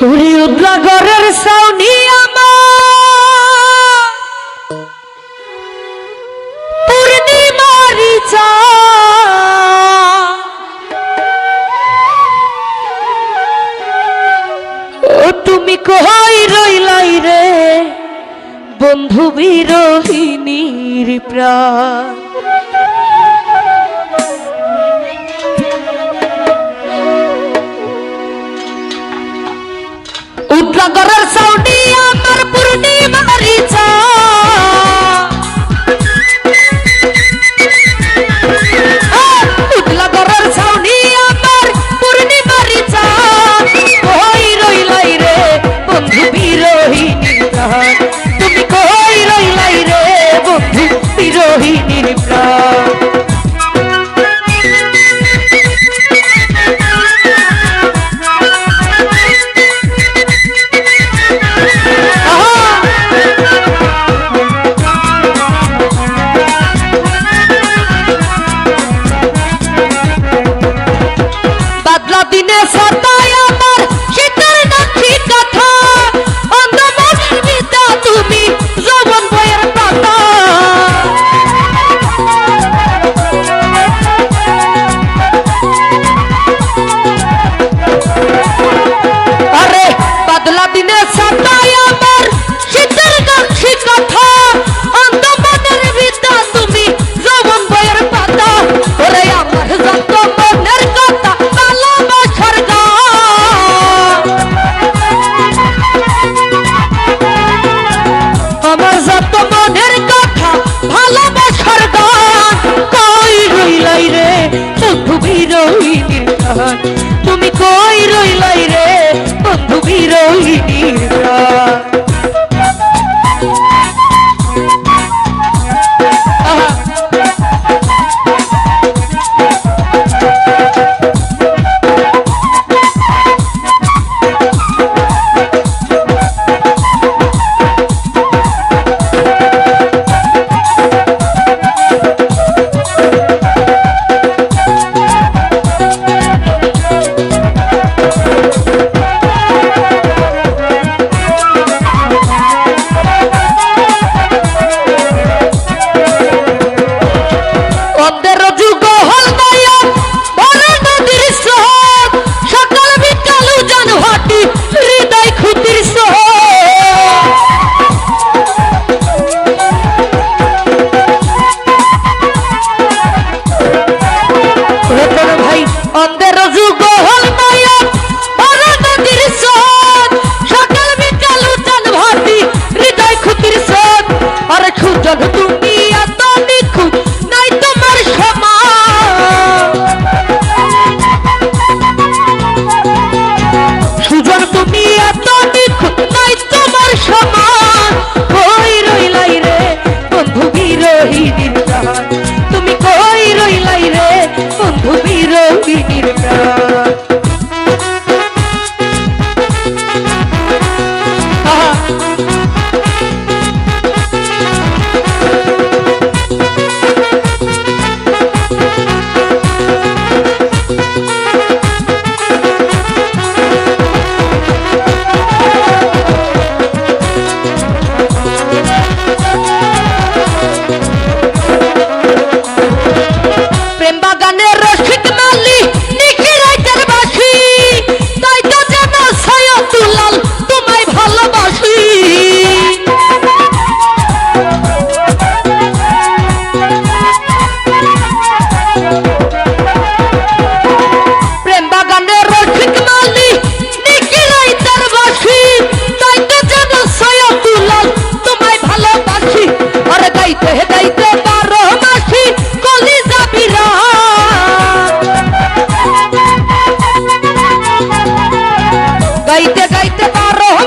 ওরে উদ্লাগরের সাউনি আমার পূর্ণিমারি চা ও তুমি কই রইলাই রে বন্ধু বিরহিনীর প্রাণ উদ্লাগরের সাউনি আমার পূর্ণিমারি চা উদ্লাগরের সাউনি আমার পূর্ণিমারি চা কই রইলাই রে বন্ধু বিরহিনীর প্রাণ তুমি কই রইলাই রে বন্ধু বিরহিনীর প্রাণ তুমি কই রইলাই রে বন্ধু বিরহিনীর প্রাণ তুমি কই রইলাই রে বন্ধু বিরহিনীর প্রাণ গাইতে গাইতে 12